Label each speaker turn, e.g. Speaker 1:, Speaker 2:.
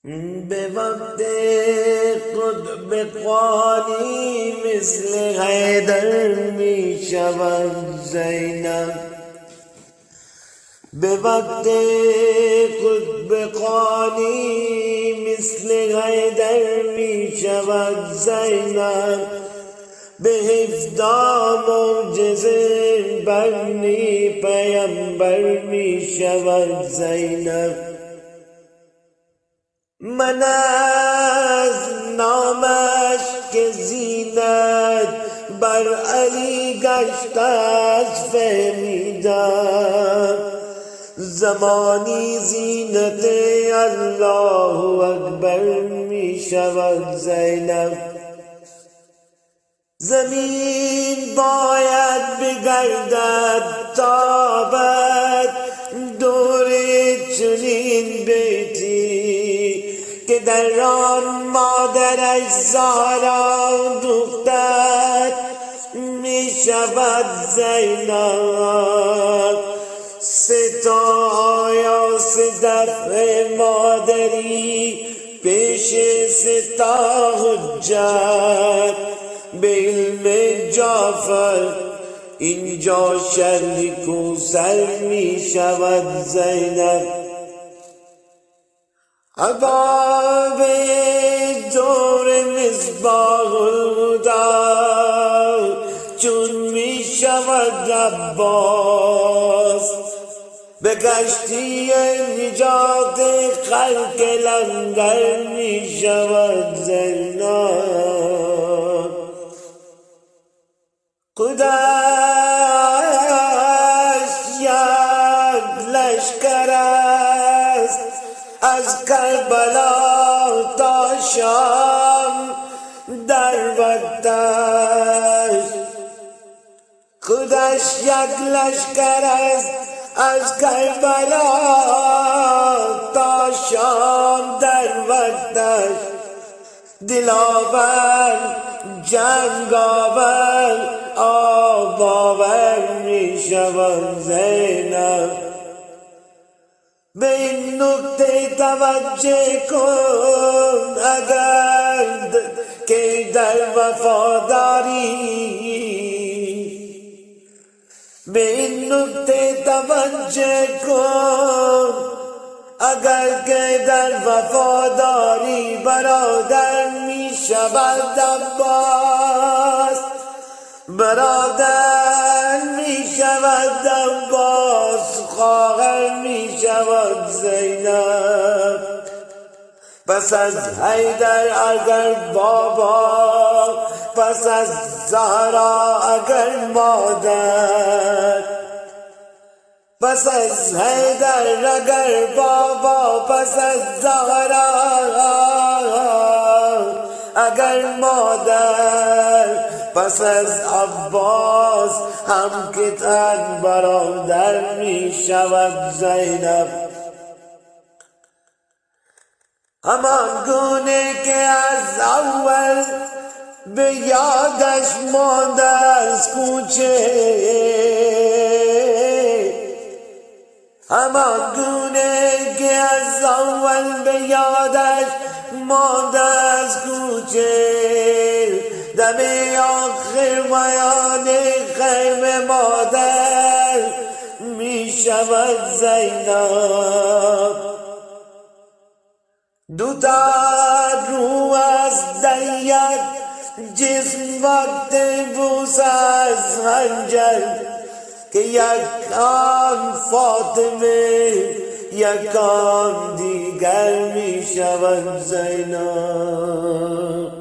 Speaker 1: به وقت قطب قانی مثل حیدر می شود زینب. به وقت قطب قانی مثل حیدر می شود زینب. به 17 معجزه بنی پیامبر می شود زینب. من از نامش که زینت بر علی گشت است فهمیدم. زمانی زینت الله اکبر می شود زینب. زمین باید بگردد تابد دور چنین بیتی که در آن مادرش زهرا دختر می شود زینب. 3 آیاس دفع مادری پیش 3 حجت به علم جعفر اینجا شرح کوثر می شود زینب. عباب دور مصباح الهدی چون می شود عباس. به کشتی نجات خلق لنگر می شود زینب. خودش یک لشکر است از کربلا تا شام در وقتش. خودش یک لشکر است از کربلا تا شام در وقتش. دلاور جنگاور آب آور می شود زینب. به این نکته توجه کن اگر که در وفاداری. به این نکته توجه کن اگر که در وفاداری برادر می شود عباس. برادر می شود عباس، خواهر می شود زینب. پس از حیدر اگر بابا، پس از زهرا اگر مادر. پس از حیدر اگر بابا، پس از زهرا اگر مادر. پس از عباس هم که تن برادر می شود زینب. همان گونه که از اول به یادش مانده از کوچه، همان گونه که از اول به یادش مانده از کوچه. دم آخر میان خیمه مادر می شود زینب. 2 روح از در یک جسم وقت بوس از خنجر که یک آن فاطمه یک آن دیگر می شود زینب.